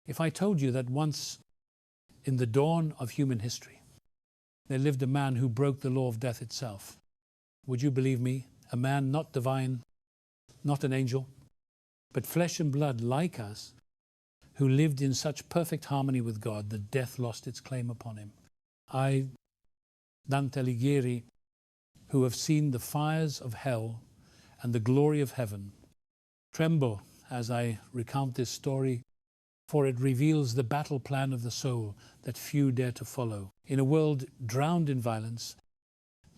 If I told you that once in the dawn of human history, there lived a man who broke the law of death itself, would you believe me? A man not divine, not an angel, but flesh and blood like us, who lived in such perfect harmony with God that death lost its claim upon him. I, Dante Alighieri, who have seen the fires of hell and the glory of heaven, tremble as I recount this story, for it reveals the battle plan of the soul that few dare to follow. In a world drowned in violence,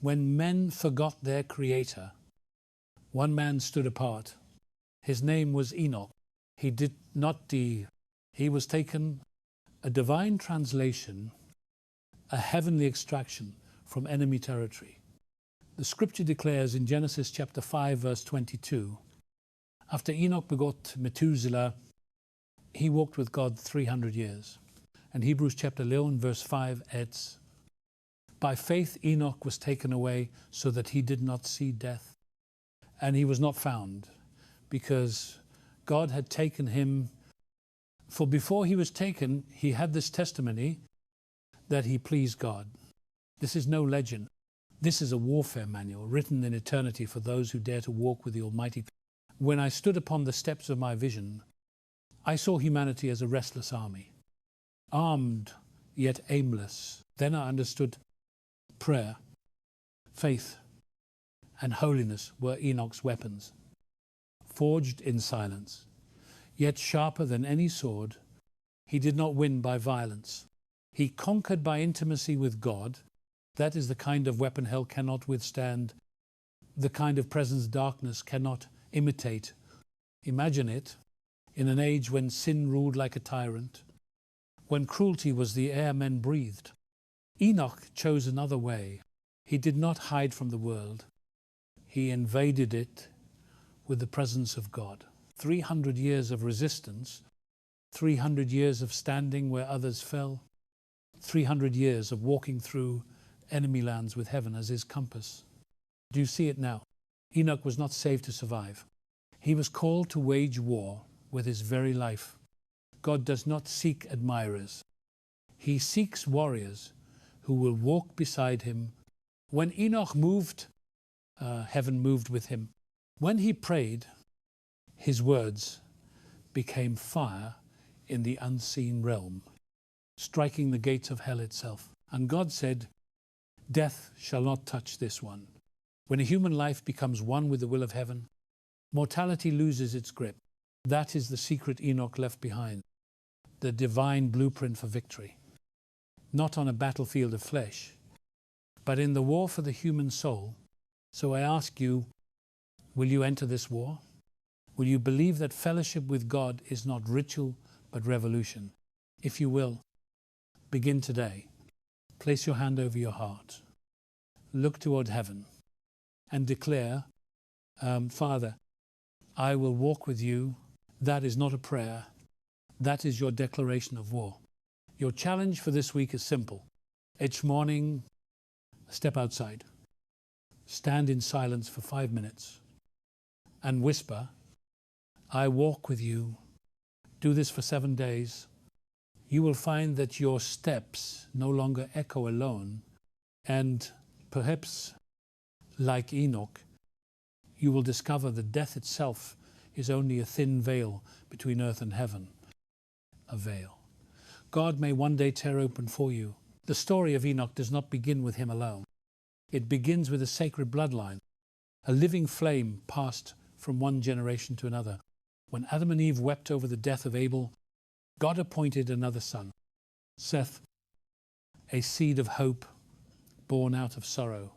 when men forgot their Creator, one man stood apart. His name was Enoch. He was taken a divine translation, a heavenly extraction from enemy territory. The scripture declares in Genesis chapter 5 verse 22, after Enoch begot Methuselah, he walked with God 300 years. And Hebrews chapter 11 verse 5 adds, by faith Enoch was taken away so that he did not see death. And he was not found, because God had taken him. For before he was taken, he had this testimony that he pleased God. This is no legend. This is a warfare manual written in eternity for those who dare to walk with the Almighty. When I stood upon the steps of my vision, I saw humanity as a restless army, armed yet aimless. Then I understood prayer, faith, and holiness were Enoch's weapons, forged in silence. Yet sharper than any sword, he did not win by violence. He conquered by intimacy with God. That is the kind of weapon hell cannot withstand, the kind of presence darkness cannot imitate. Imagine it in an age when sin ruled like a tyrant, when cruelty was the air men breathed. Enoch chose another way. He did not hide from the world. He invaded it with the presence of God. 300 years of resistance, 300 years of standing where others fell, 300 years of walking through enemy lands with heaven as his compass. Do you see it now? Enoch was not saved to survive. He was called to wage war with his very life. God does not seek admirers. He seeks warriors who will walk beside him. When Enoch moved, heaven moved with him. When he prayed, his words became fire in the unseen realm, striking the gates of hell itself. And God said, death shall not touch this one. When a human life becomes one with the will of heaven, mortality loses its grip. That is the secret Enoch left behind, the divine blueprint for victory. Not on a battlefield of flesh, but in the war for the human soul. So I ask you, will you enter this war? Will you believe that fellowship with God is not ritual, but revolution? If you will, begin today. Place your hand over your heart. Look toward heaven and declare, Father, I will walk with you. That is not a prayer. That is your declaration of war. Your challenge for this week is simple. Each morning, step outside. Stand in silence for 5 minutes and whisper, I walk with you. Do this for 7 days. You will find that your steps no longer echo alone, and perhaps, like Enoch, you will discover that death itself is only a thin veil between earth and heaven. A veil. God may one day tear open for you. The story of Enoch does not begin with him alone. It begins with a sacred bloodline. A living flame passed from one generation to another. When Adam and Eve wept over the death of Abel, God appointed another son, Seth, a seed of hope born out of sorrow.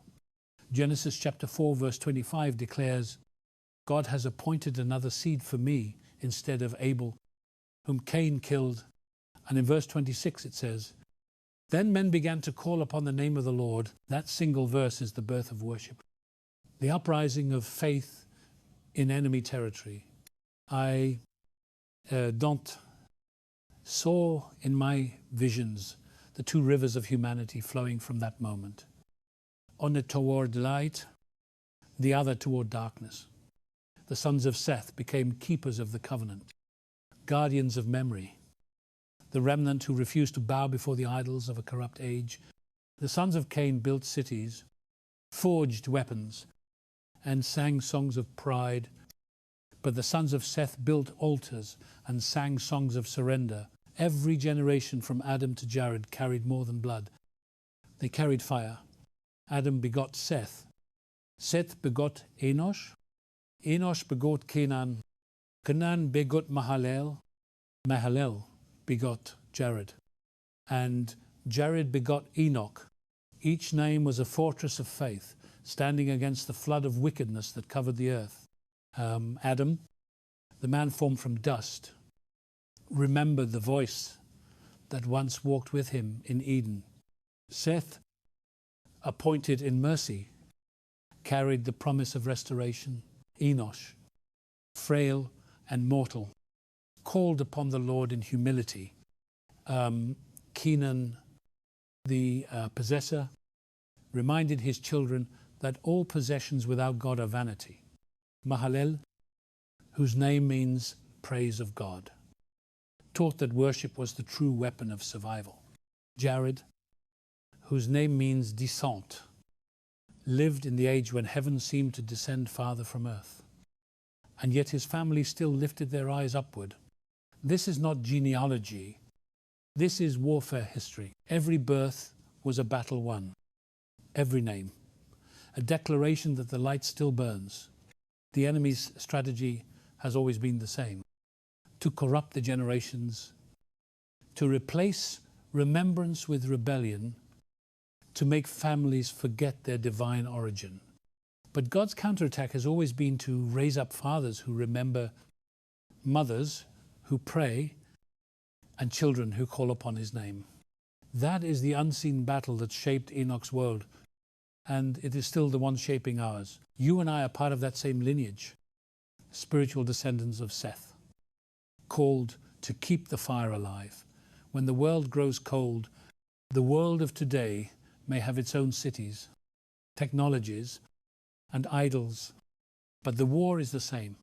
Genesis chapter 4 verse 25 declares, God has appointed another seed for me instead of Abel, whom Cain killed. And in verse 26 it says, then men began to call upon the name of the Lord. That single verse is the birth of worship. The uprising of faith in enemy territory. Dante saw in my visions the two rivers of humanity flowing from that moment. One toward light, the other toward darkness. The sons of Seth became keepers of the covenant, guardians of memory. the remnant who refused to bow before the idols of a corrupt age. The sons of Cain built cities, forged weapons, and sang songs of pride. But the sons of Seth built altars and sang songs of surrender. Every generation from Adam to Jared carried more than blood. They carried fire. Adam begot Seth. Seth begot Enosh. Enosh begot Canaan. Canaan begot Mahalalel. Mahalalel begot Jared. And Jared begot Enoch. Each name was a fortress of faith, standing against the flood of wickedness that covered the earth. Adam, the man formed from dust, remembered the voice that once walked with him in Eden. Seth, appointed in mercy, carried the promise of restoration. Enosh, frail and mortal, called upon the Lord in humility. Canaan, the possessor, reminded his children that all possessions without God are vanity. Mahalalel, whose name means praise of God, taught that worship was the true weapon of survival. Jared, whose name means descent, lived in the age when heaven seemed to descend farther from earth. And yet his family still lifted their eyes upward. This is not genealogy. This is warfare history. Every birth was a battle won. Every name. A declaration that the light still burns. The enemy's strategy has always been the same: to corrupt the generations, to replace remembrance with rebellion, to make families forget their divine origin. But God's counterattack has always been to raise up fathers who remember, mothers who pray, and children who call upon his name. That is the unseen battle that shaped Enoch's world, and it is still the one shaping ours. You and I are part of that same lineage, spiritual descendants of Seth, called to keep the fire alive. When the world grows cold, the world of today may have its own cities, technologies, and idols, but the war is the same.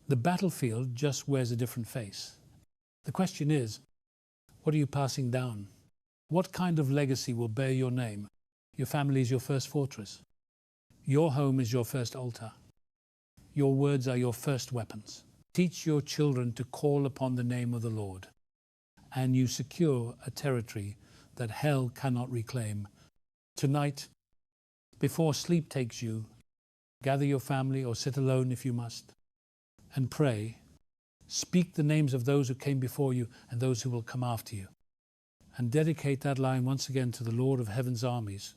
The battlefield just wears a different face. The question is, what are you passing down? What kind of legacy will bear your name? Your family is your first fortress. Your home is your first altar. Your words are your first weapons. Teach your children to call upon the name of the Lord, and you secure a territory that hell cannot reclaim. Tonight, before sleep takes you, gather your family or sit alone if you must, and pray. Speak the names of those who came before you and those who will come after you, and dedicate that line once again to the Lord of Heaven's armies.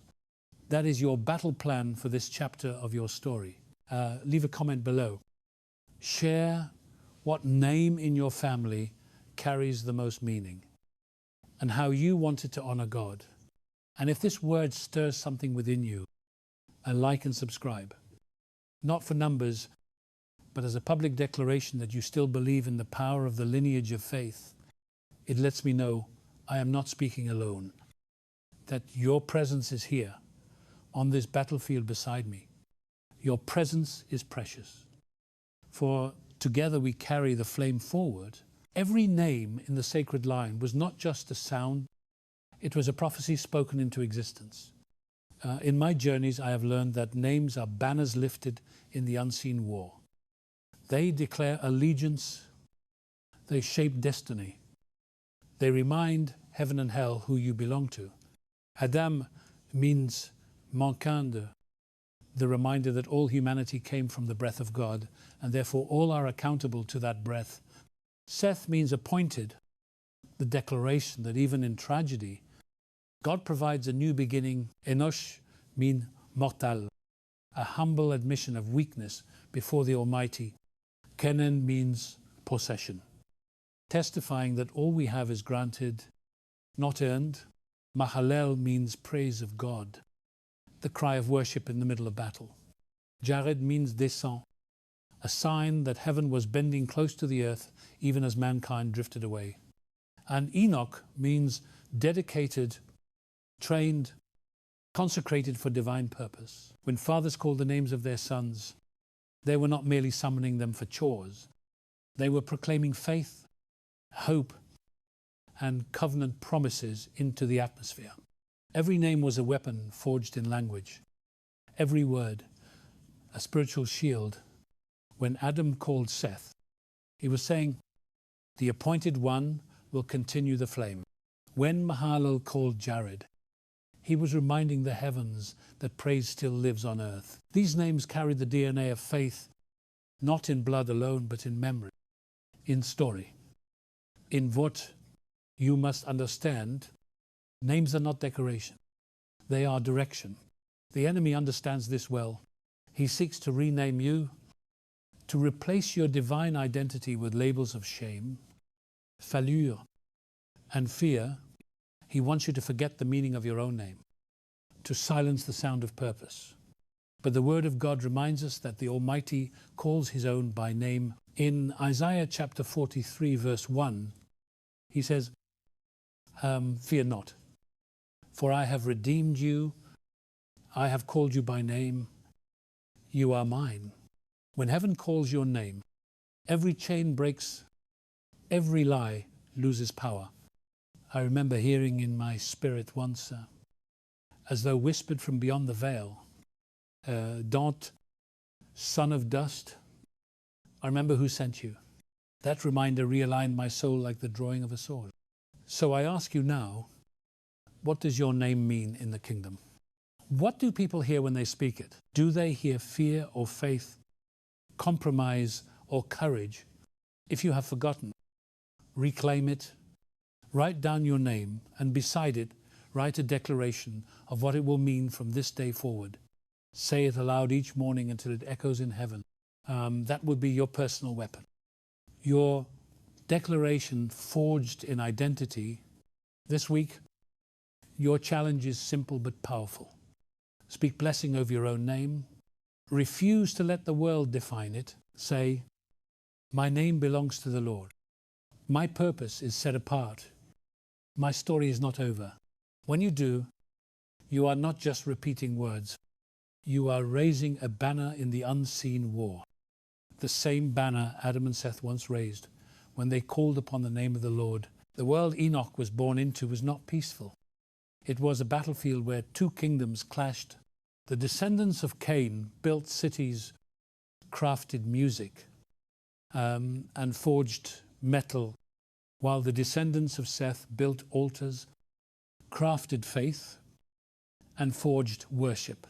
That is your battle plan for this chapter of your story. Leave a comment below. Share what name in your family carries the most meaning and how you want it to honor God. And if this word stirs something within you, like and subscribe. Not for numbers, but as a public declaration that you still believe in the power of the lineage of faith. It lets me know I am not speaking alone, that your presence is here on this battlefield beside me. Your presence is precious. For together we carry the flame forward. Every name in the sacred line was not just a sound, it was a prophecy spoken into existence. In my journeys, I have learned that names are banners lifted in the unseen war. They declare allegiance. They shape destiny. They remind heaven and hell who you belong to. Adam means manquant, the reminder that all humanity came from the breath of God, and therefore all are accountable to that breath. Seth means appointed, the declaration that even in tragedy, God provides a new beginning. Enosh means mortal, a humble admission of weakness before the Almighty. Canaan means possession, testifying that all we have is granted, not earned. Mahalalel means praise of God, the cry of worship in the middle of battle. Jared means descent, a sign that heaven was bending close to the earth even as mankind drifted away. And Enoch means dedicated, trained, consecrated for divine purpose. When fathers called the names of their sons, they were not merely summoning them for chores. They were proclaiming faith, hope, and covenant promises into the atmosphere. Every name was a weapon forged in language. Every word, a spiritual shield. When Adam called Seth, he was saying, the appointed one will continue the flame. When Mahalalel called Jared, he was reminding the heavens that praise still lives on earth. These names carry the DNA of faith, not in blood alone, but in memory, in story. In what you must understand, names are not decoration. They are direction. The enemy understands this well. He seeks to rename you, to replace your divine identity with labels of shame, failure, and fear. He wants you to forget the meaning of your own name, to silence the sound of purpose. But the Word of God reminds us that the Almighty calls His own by name. In Isaiah chapter 43, verse 1, He says, fear not, for I have redeemed you. I have called you by name. You are mine. When heaven calls your name, every chain breaks, every lie loses power. I remember hearing in my spirit once, as though whispered from beyond the veil, Dante, son of dust, I remember who sent you. That reminder realigned my soul like the drawing of a sword. So I ask you now, what does your name mean in the kingdom? What do people hear when they speak it? Do they hear fear or faith, compromise or courage? If you have forgotten, reclaim it. Write down your name, and beside it, write a declaration of what it will mean from this day forward. Say it aloud each morning until it echoes in heaven. That would be your personal weapon. Your declaration forged in identity. This week, your challenge is simple but powerful. Speak blessing over your own name. Refuse to let the world define it. Say, my name belongs to the Lord. My purpose is set apart. My story is not over. When you do, you are not just repeating words. You are raising a banner in the unseen war. The same banner Adam and Seth once raised when they called upon the name of the Lord. The world Enoch was born into was not peaceful. It was a battlefield where two kingdoms clashed. The descendants of Cain built cities, crafted music, and forged metal, while the descendants of Seth built altars, crafted faith, and forged worship.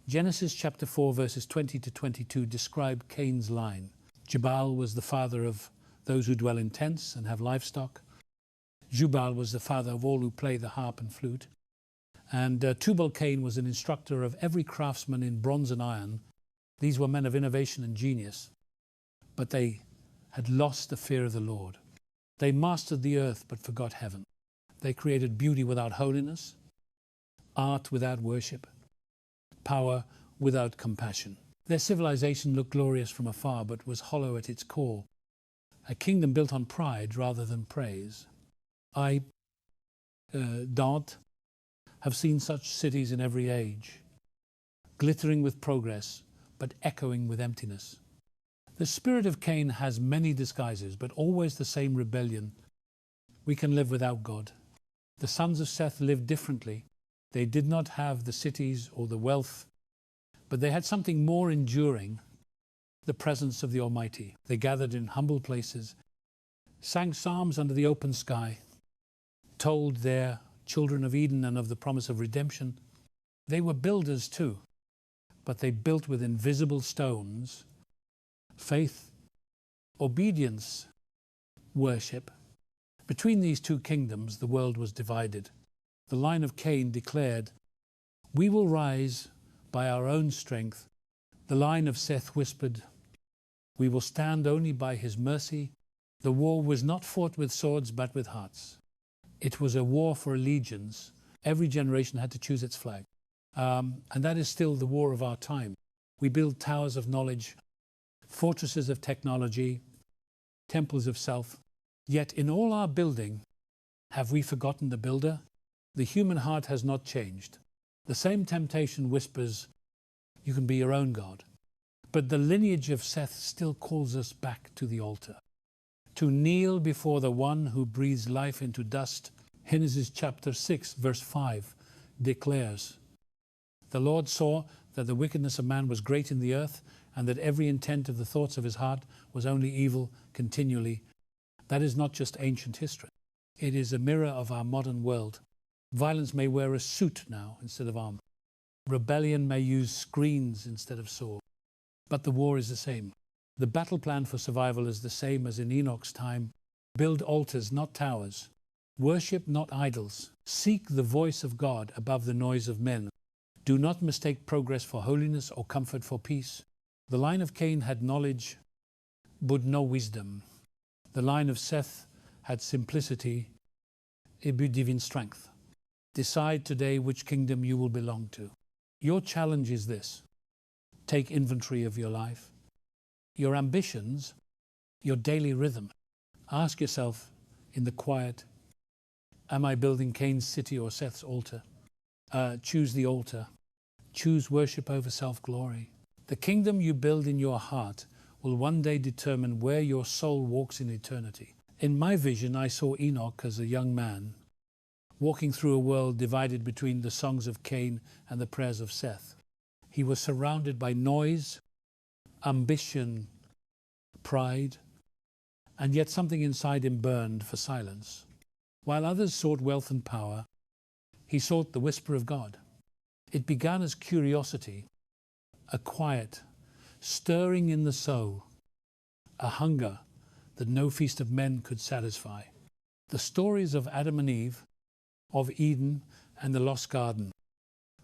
Genesis chapter 4 verses 20 to 22 describe Cain's line. Jabal was the father of those who dwell in tents and have livestock. Jubal was the father of all who play the harp and flute. And Tubal-Cain was an instructor of every craftsman in bronze and iron. These were men of innovation and genius, but they had lost the fear of the Lord. They mastered the earth but forgot heaven. They created beauty without holiness, art without worship, power without compassion. Their civilization looked glorious from afar but was hollow at its core, a kingdom built on pride rather than praise. I, Dante, have seen such cities in every age, glittering with progress but echoing with emptiness. The spirit of Cain has many disguises, but always the same rebellion. We can live without God. The sons of Seth lived differently. They did not have the cities or the wealth, but they had something more enduring, the presence of the Almighty. They gathered in humble places, sang psalms under the open sky, told their children of Eden and of the promise of redemption. They were builders too, but they built with invisible stones. Faith, obedience, worship. Between these two kingdoms, the world was divided. The line of Cain declared, "We will rise by our own strength." The line of Seth whispered, "We will stand only by his mercy." The war was not fought with swords, but with hearts. It was a war for allegiance. Every generation had to choose its flag. And that is still the war of our time. We build towers of knowledge, fortresses of technology, temples of self. Yet in all our building, have we forgotten the builder? The human heart has not changed. The same temptation whispers, you can be your own God. But the lineage of Seth still calls us back to the altar, to kneel before the one who breathes life into dust. Genesis chapter 6 verse 5 declares, "The Lord saw that the wickedness of man was great in the earth, and that every intent of the thoughts of his heart was only evil continually." That is not just ancient history. It is a mirror of our modern world. Violence may wear a suit now instead of armor. Rebellion may use screens instead of swords. But the war is the same. The battle plan for survival is the same as in Enoch's time. Build altars, not towers. Worship, not idols. Seek the voice of God above the noise of men. Do not mistake progress for holiness or comfort for peace. The line of Cain had knowledge, but no wisdom. The line of Seth had simplicity, but divine strength. Decide today which kingdom you will belong to. Your challenge is this: take inventory of your life, your ambitions, your daily rhythm. Ask yourself in the quiet, am I building Cain's city or Seth's altar? Choose the altar. Choose worship over self-glory. The kingdom you build in your heart will one day determine where your soul walks in eternity. In my vision, I saw Enoch as a young man walking through a world divided between the songs of Cain and the prayers of Seth. He was surrounded by noise, ambition, pride, and yet something inside him burned for silence. While others sought wealth and power, he sought the whisper of God. It began as curiosity, a quiet, stirring in the soul, a hunger that no feast of men could satisfy. The stories of Adam and Eve, of Eden and the lost garden,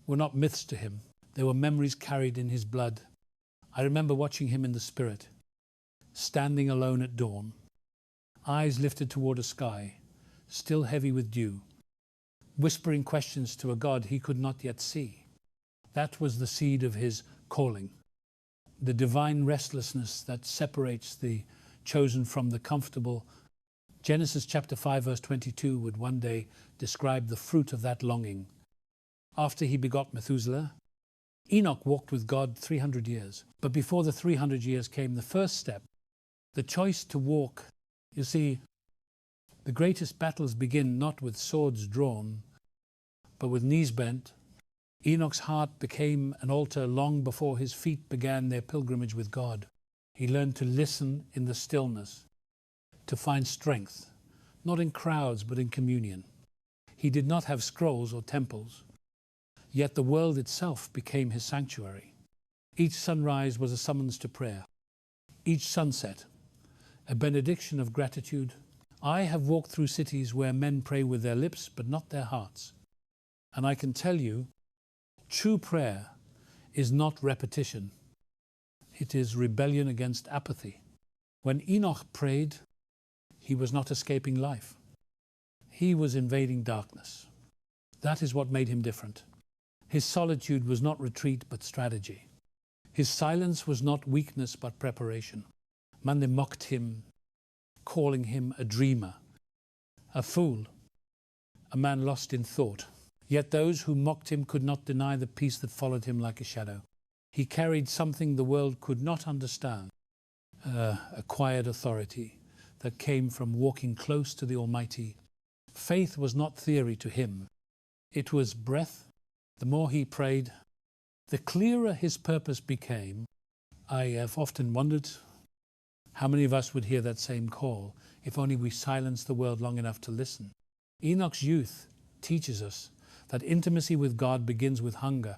were not myths to him. They were memories carried in his blood. I remember watching him in the spirit, standing alone at dawn, eyes lifted toward a sky, still heavy with dew, whispering questions to a God he could not yet see. That was the seed of his calling, the divine restlessness that separates the chosen from the comfortable. Genesis chapter 5 verse 22 would one day describe the fruit of that longing. After he begot Methuselah, Enoch walked with God 300 years. But before the 300 years came the first step, the choice to walk. You see, the greatest battles begin not with swords drawn, but with knees bent. Enoch's heart became an altar long before his feet began their pilgrimage with God. He learned to listen in the stillness, to find strength, not in crowds, but in communion. He did not have scrolls or temples, yet the world itself became his sanctuary. Each sunrise was a summons to prayer. Each sunset, a benediction of gratitude. I have walked through cities where men pray with their lips, but not their hearts. And I can tell you, true prayer is not repetition. It is rebellion against apathy. When Enoch prayed, he was not escaping life. He was invading darkness. That is what made him different. His solitude was not retreat, but strategy. His silence was not weakness, but preparation. They mocked him, calling him a dreamer, a fool, a man lost in thought. Yet those who mocked him could not deny the peace that followed him like a shadow. He carried something the world could not understand, a quiet authority that came from walking close to the Almighty. Faith was not theory to him. It was breath. The more he prayed, the clearer his purpose became. I have often wondered how many of us would hear that same call if only we silenced the world long enough to listen. Enoch's youth teaches us that intimacy with God begins with hunger,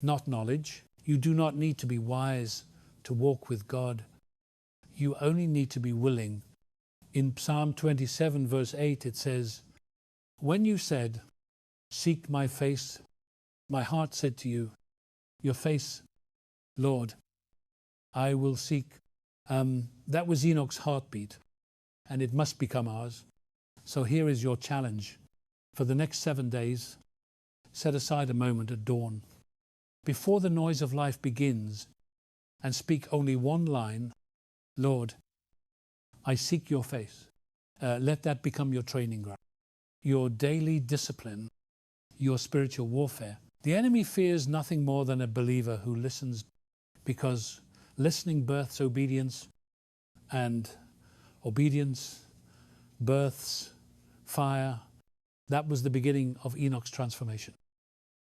not knowledge. You do not need to be wise to walk with God. You only need to be willing. In Psalm 27 verse 8 it says, "When you said, 'Seek my face,' my heart said to you, 'Your face, Lord, I will seek.'" That was Enoch's heartbeat, and it must become ours. So here is your challenge. For the next 7 days, set aside a moment at dawn, before the noise of life begins, and speak only one line: "Lord, I seek your face." Let that become your training ground, your daily discipline, your spiritual warfare. The enemy fears nothing more than a believer who listens, because listening births obedience, and obedience, births, fire. That was the beginning of Enoch's transformation.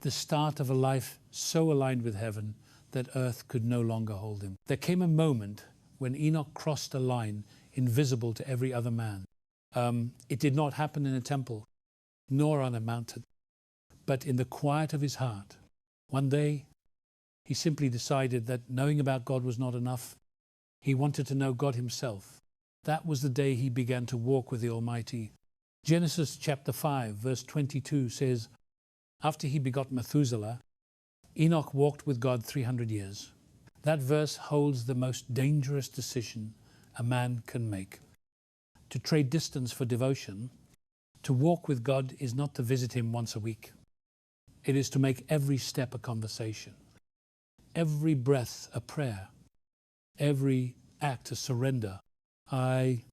The start of a life so aligned with heaven that earth could no longer hold him. There came a moment when Enoch crossed a line invisible to every other man. It did not happen in a temple, nor on a mountain, but in the quiet of his heart. One day, he simply decided that knowing about God was not enough. He wanted to know God himself. That was the day he began to walk with the Almighty. Genesis chapter 5, verse 22 says, after he begot Methuselah, Enoch walked with God 300 years. That verse holds the most dangerous decision a man can make. To trade distance for devotion, to walk with God is not to visit him once a week. It is to make every step a conversation, every breath a prayer, every act a surrender. I,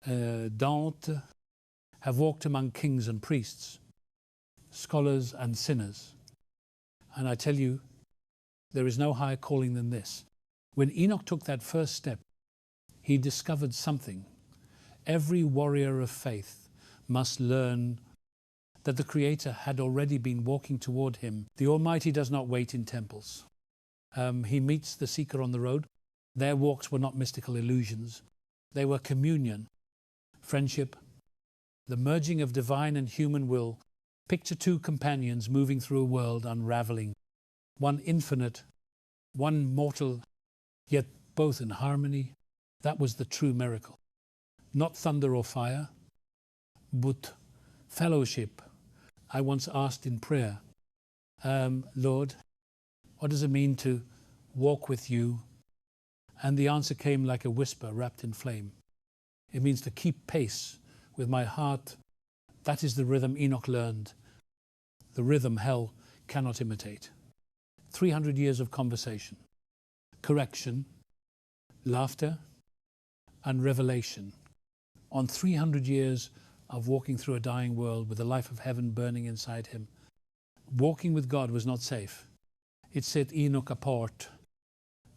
Dante, have walked among kings and priests, scholars and sinners. And I tell you, there is no higher calling than this. When Enoch took that first step, he discovered something. Every warrior of faith must learn that the Creator had already been walking toward him. The Almighty does not wait in temples. He meets the seeker on the road. Their walks were not mystical illusions. They were communion, friendship, the merging of divine and human will. Picture two companions moving through a world unraveling. One infinite, one mortal, yet both in harmony. That was the true miracle. Not thunder or fire, but fellowship. I once asked in prayer, Lord, what does it mean to walk with you? And the answer came like a whisper wrapped in flame. It means to keep pace with my heart. That is the rhythm Enoch learned. The rhythm hell cannot imitate. 300 years of conversation, correction, laughter, and revelation. On 300 years of walking through a dying world with the life of heaven burning inside him, walking with God was not safe. It set Enoch apart,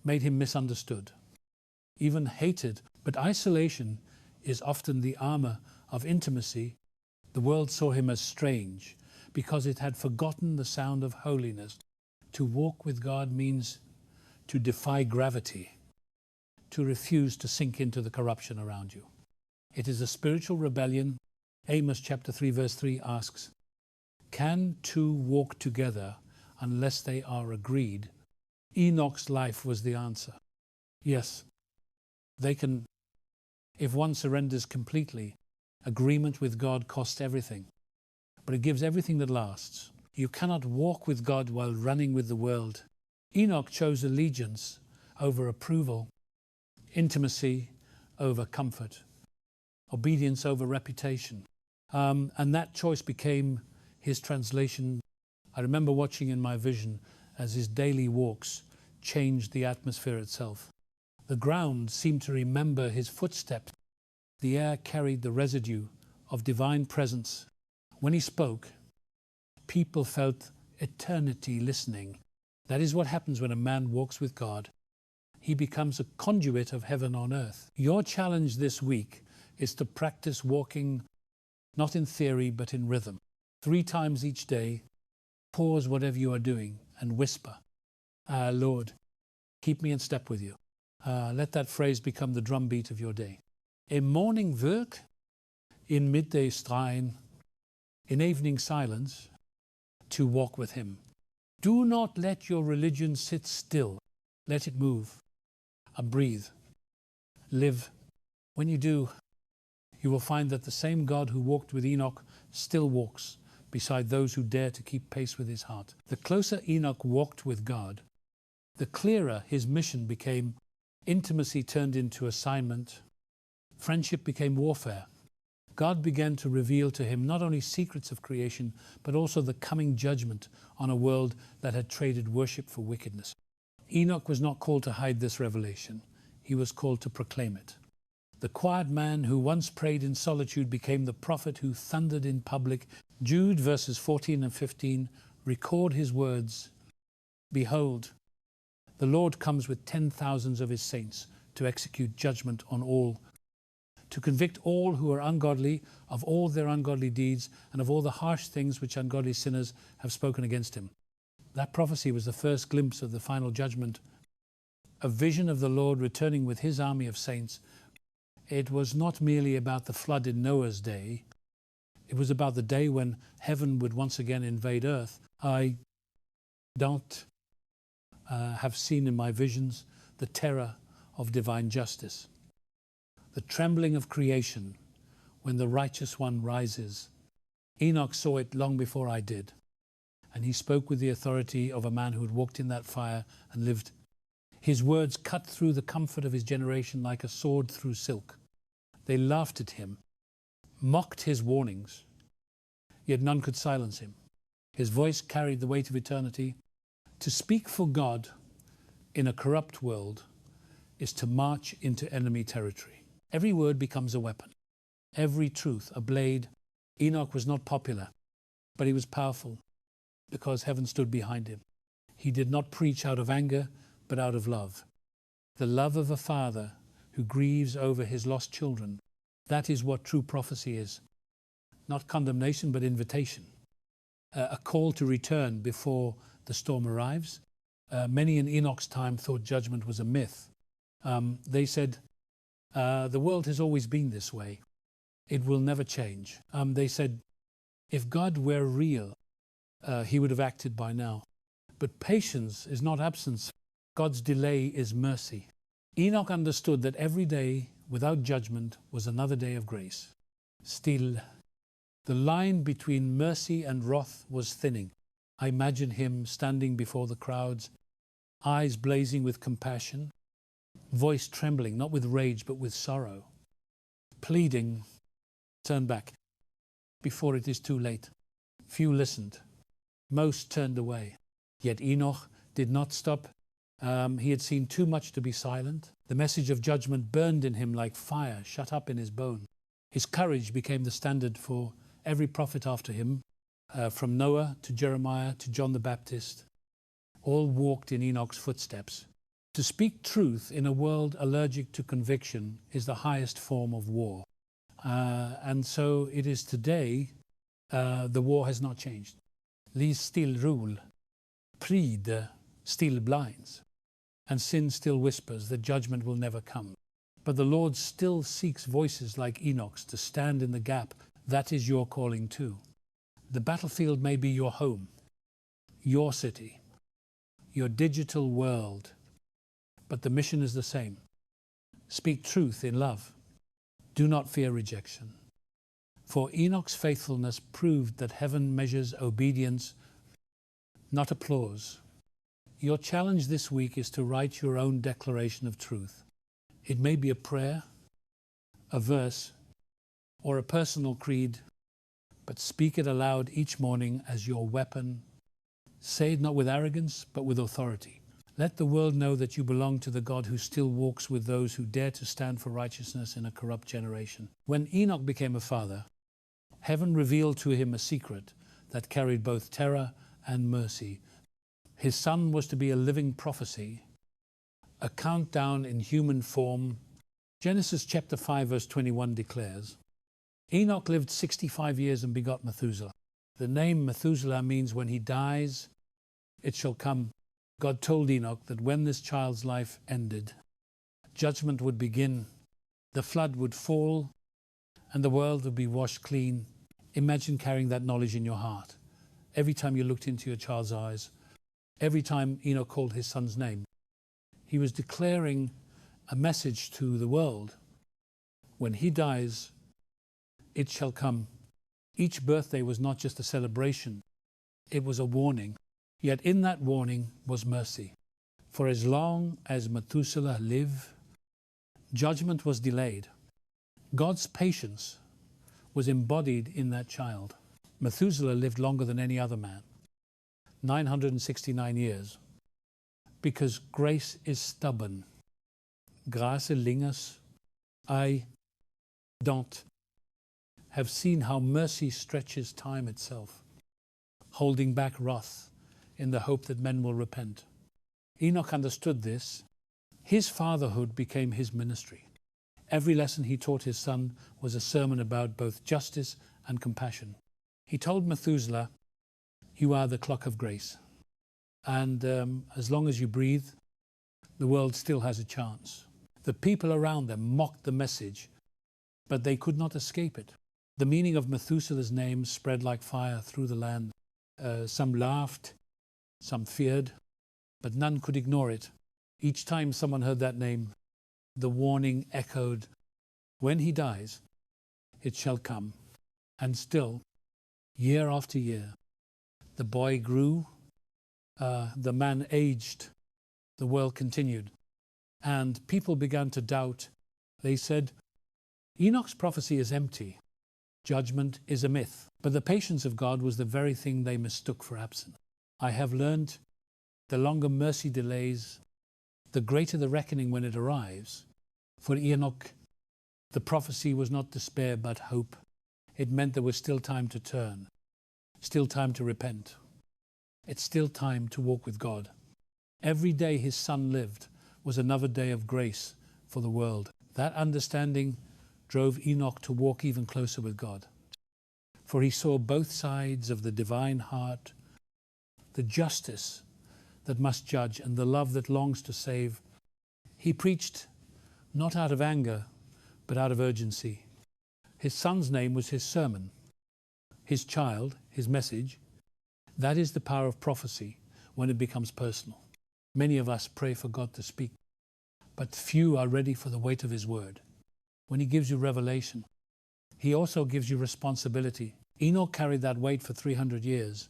made him misunderstood, even hated. But isolation is often the armor of intimacy. The world saw him as strange because it had forgotten the sound of holiness. To walk with God means to defy gravity, to refuse to sink into the corruption around you. It is a spiritual rebellion. Amos chapter 3 verse 3 asks, can two walk together unless they are agreed? Enoch's life was the answer. Yes, they can. If one surrenders completely, agreement with God costs everything, but it gives everything that lasts. You cannot walk with God while running with the world. Enoch chose allegiance over approval, intimacy over comfort, obedience over reputation. And that choice became his translation. I remember watching in my vision as his daily walks changed the atmosphere itself. The ground seemed to remember his footsteps. The air carried the residue of divine presence. When he spoke, people felt eternity listening. That is what happens when a man walks with God. He becomes a conduit of heaven on earth. Your challenge this week is to practice walking not in theory but in rhythm. 3 times each day, pause whatever you are doing and whisper, Lord, keep me in step with you. Let that phrase become the drumbeat of your day. In morning work, in midday strain, in evening silence, to walk with him. Do not let your religion sit still. Let it move and breathe. Live. When you do, you will find that the same God who walked with Enoch still walks beside those who dare to keep pace with his heart. The closer Enoch walked with God, the clearer his mission became. Intimacy turned into assignment. Friendship became warfare. God began to reveal to him not only secrets of creation, but also the coming judgment on a world that had traded worship for wickedness. Enoch was not called to hide this revelation. He was called to proclaim it. The quiet man who once prayed in solitude became the prophet who thundered in public. Jude verses 14 and 15 record his words. Behold, the Lord comes with 10,000s of his saints to execute judgment on all. to convict all who are ungodly of all their ungodly deeds and of all the harsh things which ungodly sinners have spoken against him. That prophecy was the first glimpse of the final judgment, a vision of the Lord returning with his army of saints. It was not merely about the flood in Noah's day. It was about the day when heaven would once again invade earth. I don't have seen in my visions the terror of divine justice, the trembling of creation when the righteous one rises. Enoch saw it long before I did, and he spoke with the authority of a man who had walked in that fire and lived. His words cut through the comfort of his generation like a sword through silk. They laughed at him, mocked his warnings, yet none could silence him. His voice carried the weight of eternity. To speak for God in a corrupt world is to march into enemy territory. Every word becomes a weapon, every truth a blade. Enoch was not popular, but he was powerful because heaven stood behind him. He did not preach out of anger, but out of love. The love of a father who grieves over his lost children. That is what true prophecy is. Not condemnation, but invitation. A call to return before the storm arrives. Many in Enoch's time thought judgment was a myth. They said, the world has always been this way. It will never change. They said, if God were real, he would have acted by now. But patience is not absence. God's delay is mercy. Enoch understood that every day without judgment was another day of grace. Still, the line between mercy and wrath was thinning. I imagine him standing before the crowds, eyes blazing with compassion, voice trembling, not with rage but with sorrow, pleading, turn back before it is too late. Few listened, most turned away. Yet Enoch did not stop. He had seen too much to be silent. The message of judgment burned in him like fire shut up in his bone. His courage became the standard for every prophet after him, from Noah to Jeremiah to John the Baptist. All walked in Enoch's footsteps. To speak truth in a world allergic to conviction is the highest form of war. And so it is today. The war has not changed. Lies still rule, pride still blinds, and sin still whispers that judgment will never come. But the Lord still seeks voices like Enoch's to stand in the gap. That is your calling too. The battlefield may be your home, your city, your digital world, but the mission is the same. Speak truth in love. Do not fear rejection. For Enoch's faithfulness proved that heaven measures obedience, not applause. Your challenge this week is to write your own declaration of truth. It may be a prayer, a verse, or a personal creed, but speak it aloud each morning as your weapon. Say it not with arrogance, but with authority. Let the world know that you belong to the God who still walks with those who dare to stand for righteousness in a corrupt generation. When Enoch became a father, heaven revealed to him a secret that carried both terror and mercy. His son was to be a living prophecy, a countdown in human form. Genesis chapter 5 verse 21 declares, Enoch lived 65 years and begot Methuselah. The name Methuselah means when he dies, it shall come. God told Enoch that when this child's life ended, judgment would begin, the flood would fall, and the world would be washed clean. Imagine carrying that knowledge in your heart. Every time you looked into your child's eyes, every time Enoch called his son's name, he was declaring a message to the world. When he dies, it shall come. Each birthday was not just a celebration, it was a warning. Yet in that warning was mercy. For as long as Methuselah lived, judgment was delayed. God's patience was embodied in that child. Methuselah lived longer than any other man, 969 years, because grace is stubborn. Grace lingers. I don't have seen how mercy stretches time itself, holding back wrath in the hope that men will repent. Enoch understood this. His fatherhood became his ministry. Every lesson he taught his son was a sermon about both justice and compassion. He told Methuselah, "You are the clock of grace. And as long as you breathe, the world still has a chance." The people around them mocked the message, but they could not escape it. The meaning of Methuselah's name spread like fire through the land. Some laughed, some feared, but none could ignore it. Each time someone heard that name, the warning echoed, "When he dies, it shall come." And still, year after year, the boy grew, the man aged, the world continued, and people began to doubt. They said, "Enoch's prophecy is empty. Judgment is a myth." But the patience of God was the very thing they mistook for absent. I have learned the longer mercy delays, the greater the reckoning when it arrives. For Enoch, the prophecy was not despair but hope. It meant there was still time to turn, still time to repent. It's still time to walk with God. Every day his son lived was another day of grace for the world. That understanding drove Enoch to walk even closer with God. For he saw both sides of the divine heart, the justice that must judge and the love that longs to save. He preached not out of anger, but out of urgency. His son's name was his sermon, his child, his message. That is the power of prophecy when it becomes personal. Many of us pray for God to speak, but few are ready for the weight of his word. When he gives you revelation, he also gives you responsibility. Enoch carried that weight for 300 years.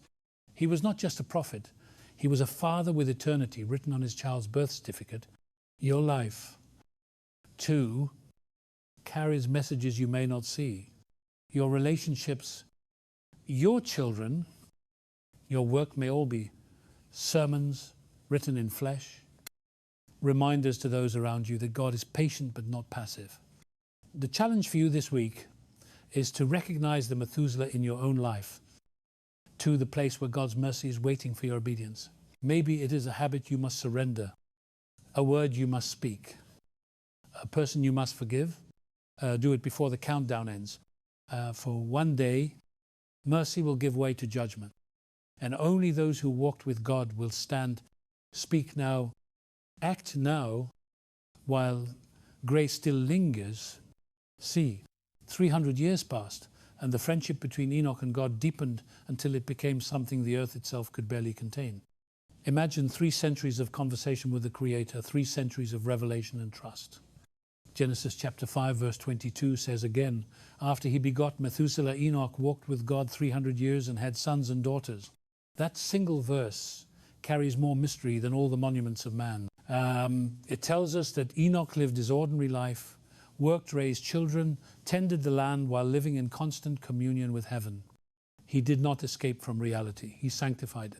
He was not just a prophet. He was a father with eternity written on his child's birth certificate. Your life, too, carries messages you may not see. Your relationships, your children, your work may all be sermons written in flesh, reminders to those around you that God is patient but not passive. The challenge for you this week is to recognize the Methuselah in your own life, to the place where God's mercy is waiting for your obedience. Maybe it is a habit you must surrender, a word you must speak, a person you must forgive. Do it before the countdown ends. For one day, mercy will give way to judgment, and only those who walked with God will stand. Speak now, act now, while grace still lingers. See, 300 years passed, and the friendship between Enoch and God deepened until it became something the earth itself could barely contain. Imagine 3 centuries of conversation with the Creator, 3 centuries of revelation and trust. Genesis chapter 5 verse 22 says again, "After he begot Methuselah, Enoch walked with God 300 years and had sons and daughters." That single verse carries more mystery than all the monuments of man. It tells us that Enoch lived his ordinary life, worked, raised children, tended the land while living in constant communion with heaven. He did not escape from reality. He sanctified it.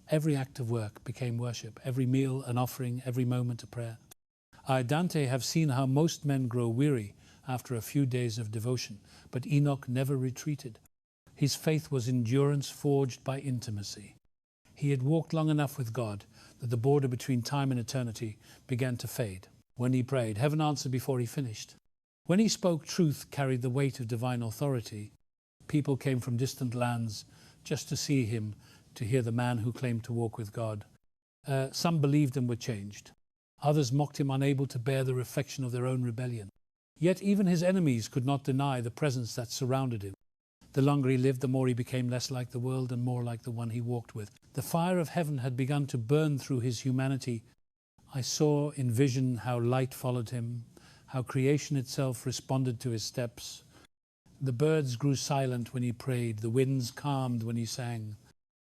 Every act of work became worship, every meal an offering, every moment a prayer. I, Dante, have seen how most men grow weary after a few days of devotion, but Enoch never retreated. His faith was endurance forged by intimacy. He had walked long enough with God that the border between time and eternity began to fade. When he prayed, heaven answered before he finished. When he spoke, truth carried the weight of divine authority. People came from distant lands just to see him, to hear the man who claimed to walk with God. Some believed and were changed. Others mocked him, unable to bear the reflection of their own rebellion. Yet even his enemies could not deny the presence that surrounded him. The longer he lived, the more he became less like the world and more like the one he walked with. The fire of heaven had begun to burn through his humanity. I saw in vision how light followed him, how creation itself responded to his steps. The birds grew silent when he prayed, the winds calmed when he sang.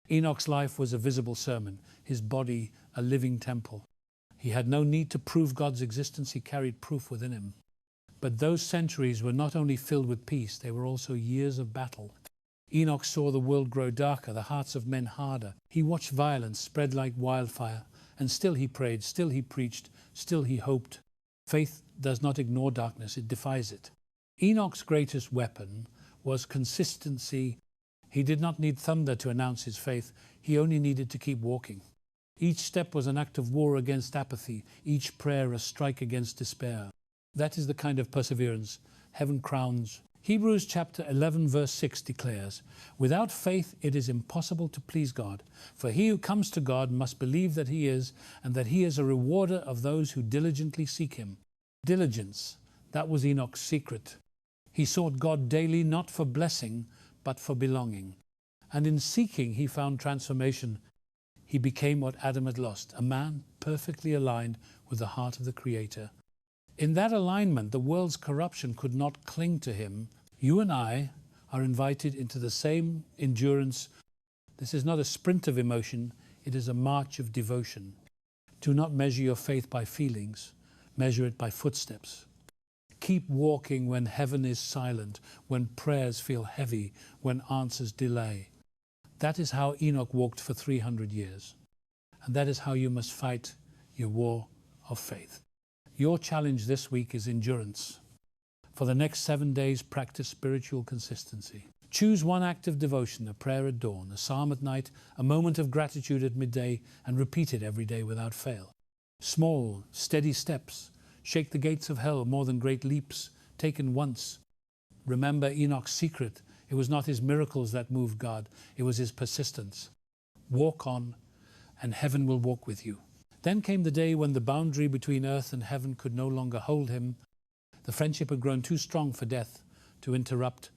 Enoch's life was a visible sermon, his body a living temple. He had no need to prove God's existence, he carried proof within him. But those centuries were not only filled with peace, they were also years of battle. Enoch saw the world grow darker, the hearts of men harder. He watched violence spread like wildfire, and still he prayed, still he preached, still he hoped. Faith does not ignore darkness, it defies it. Enoch's greatest weapon was consistency. He did not need thunder to announce his faith, he only needed to keep walking. Each step was an act of war against apathy, each prayer a strike against despair. That is the kind of perseverance heaven crowns. Hebrews chapter 11 verse 6 declares, "Without faith it is impossible to please God. For he who comes to God must believe that he is, and that he is a rewarder of those who diligently seek him." Diligence, that was Enoch's secret. He sought God daily, not for blessing, but for belonging. And in seeking, he found transformation. He became what Adam had lost, a man perfectly aligned with the heart of the Creator. In that alignment, the world's corruption could not cling to him. You and I are invited into the same endurance. This is not a sprint of emotion, it is a march of devotion. Do not measure your faith by feelings, measure it by footsteps. Keep walking when heaven is silent, when prayers feel heavy, when answers delay. That is how Enoch walked for 300 years. And that is how you must fight your war of faith. Your challenge this week is endurance. For the next 7 days, practice spiritual consistency. Choose one act of devotion, a prayer at dawn, a psalm at night, a moment of gratitude at midday, and repeat it every day without fail. Small, steady steps. Shake the gates of hell more than great leaps taken once. Remember Enoch's secret. It was not his miracles that moved God. It was his persistence. Walk on, and heaven will walk with you. Then came the day when the boundary between earth and heaven could no longer hold him. The friendship had grown too strong for death to interrupt.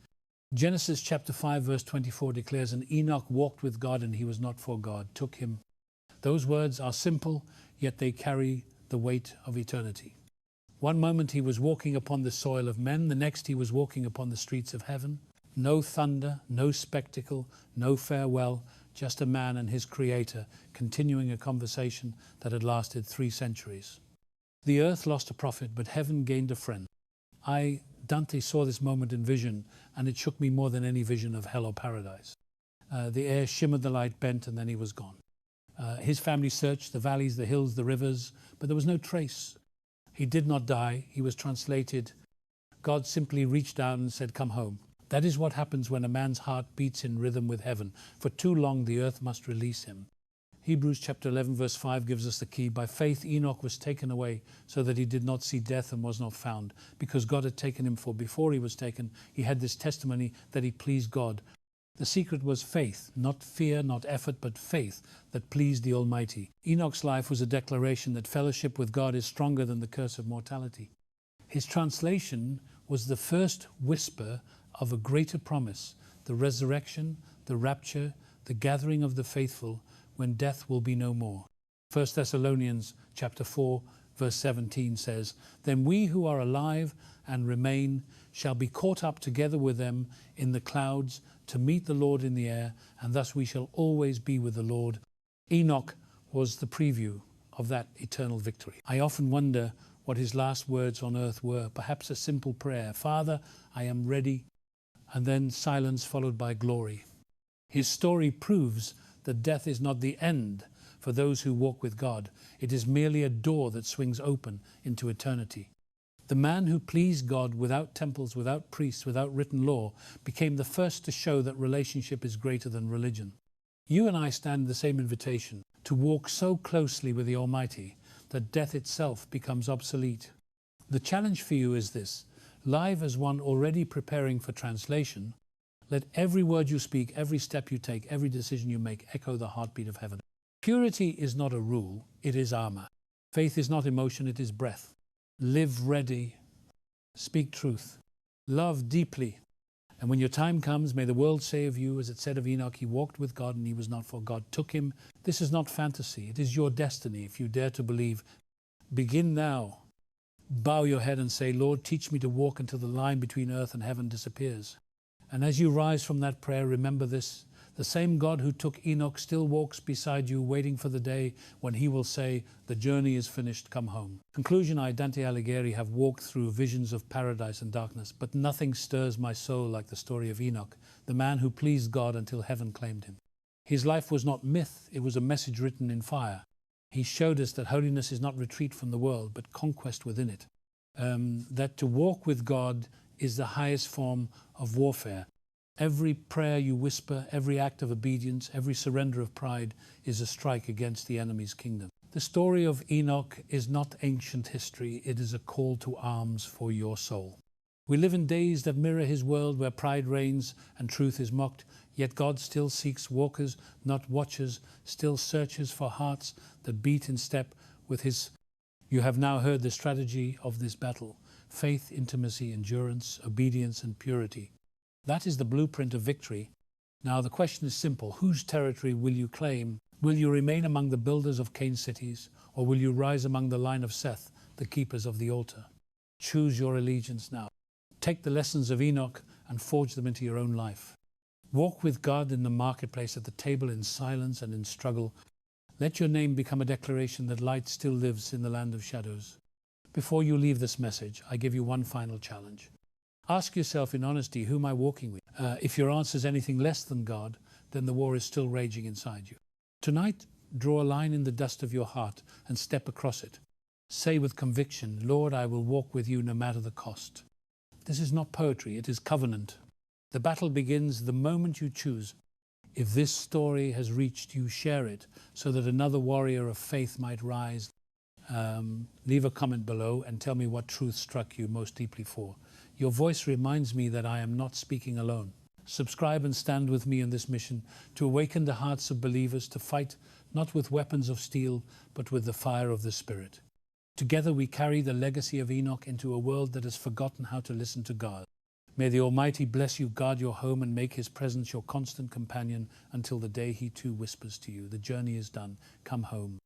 Genesis chapter 5 verse 24 declares, "And Enoch walked with God, and he was not, for God took him." Those words are simple, yet they carry the weight of eternity. One moment he was walking upon the soil of men, the next he was walking upon the streets of heaven. No thunder, no spectacle, no farewell, just a man and his Creator continuing a conversation that had lasted 3 centuries. The earth lost a prophet, but heaven gained a friend. Dante saw this moment in vision, and it shook me more than any vision of hell or paradise. The air shimmered, the light bent, and then he was gone. His family searched the valleys, the hills, the rivers, but there was no trace. He did not die. He was translated. God simply reached down and said, "Come home." That is what happens when a man's heart beats in rhythm with heaven. For too long, the earth must release him. Hebrews chapter 11 verse 5 gives us the key. By faith Enoch was taken away so that he did not see death and was not found, because God had taken him. For before he was taken, he had this testimony that he pleased God. The secret was faith, not fear, not effort, but faith that pleased the Almighty. Enoch's life was a declaration that fellowship with God is stronger than the curse of mortality. His translation was the first whisper of a greater promise, the resurrection, the rapture, the gathering of the faithful, when death will be no more. 1 Thessalonians chapter 4 verse 17 says, "Then we who are alive and remain shall be caught up together with them in the clouds to meet the Lord in the air, and thus we shall always be with the Lord." Enoch was the preview of that eternal victory. I often wonder what his last words on earth were. Perhaps a simple prayer, "Father, I am ready," and then silence followed by glory. His story proves that death is not the end for those who walk with God. It is merely a door that swings open into eternity. The man who pleased God without temples, without priests, without written law, became the first to show that relationship is greater than religion. You and I stand in the same invitation, to walk so closely with the Almighty that death itself becomes obsolete. The challenge for you is this: live as one already preparing for translation, let every word you speak, every step you take, every decision you make echo the heartbeat of heaven. Purity is not a rule, it is armor. Faith is not emotion, it is breath. Live ready, speak truth, love deeply. And when your time comes, may the world say of you, as it said of Enoch, he walked with God and he was not, for God took him. This is not fantasy, it is your destiny if you dare to believe. Begin now. Bow your head and say, "Lord, teach me to walk until the line between earth and heaven disappears." And as you rise from that prayer, remember this: the same God who took Enoch still walks beside you, waiting for the day when he will say, "The journey is finished, come home." Conclusion: I, Dante Alighieri, have walked through visions of paradise and darkness, but nothing stirs my soul like the story of Enoch, the man who pleased God until heaven claimed him. His life was not myth, it was a message written in fire. He showed us that holiness is not retreat from the world, but conquest within it. That to walk with God is the highest form of warfare. Every prayer you whisper, every act of obedience, every surrender of pride is a strike against the enemy's kingdom. The story of Enoch is not ancient history, it is a call to arms for your soul. We live in days that mirror his world, where pride reigns and truth is mocked, yet God still seeks walkers, not watchers, still searches for hearts that beat in step with his. You have now heard the strategy of this battle: faith, intimacy, endurance, obedience, and purity. That is the blueprint of victory. Now the question is simple: whose territory will you claim? Will you remain among the builders of Cain cities, or will you rise among the line of Seth, the keepers of the altar? Choose your allegiance now. Take the lessons of Enoch and forge them into your own life. Walk with God in the marketplace, at the table, in silence and in struggle. Let your name become a declaration that light still lives in the land of shadows. Before you leave this message, I give you one final challenge. Ask yourself in honesty, who am I walking with? If your answer is anything less than God, then the war is still raging inside you. Tonight, draw a line in the dust of your heart and step across it. Say with conviction, Lord, I will walk with you no matter the cost. This is not poetry, it is covenant. The battle begins the moment you choose. If this story has reached you, share it so that another warrior of faith might rise. Leave a comment below and tell me what truth struck you most deeply for. Your voice reminds me that I am not speaking alone. Subscribe and stand with me in this mission to awaken the hearts of believers to fight not with weapons of steel, but with the fire of the Spirit. Together we carry the legacy of Enoch into a world that has forgotten how to listen to God. May the Almighty bless you, guard your home, and make his presence your constant companion until the day he too whispers to you, the journey is done, come home.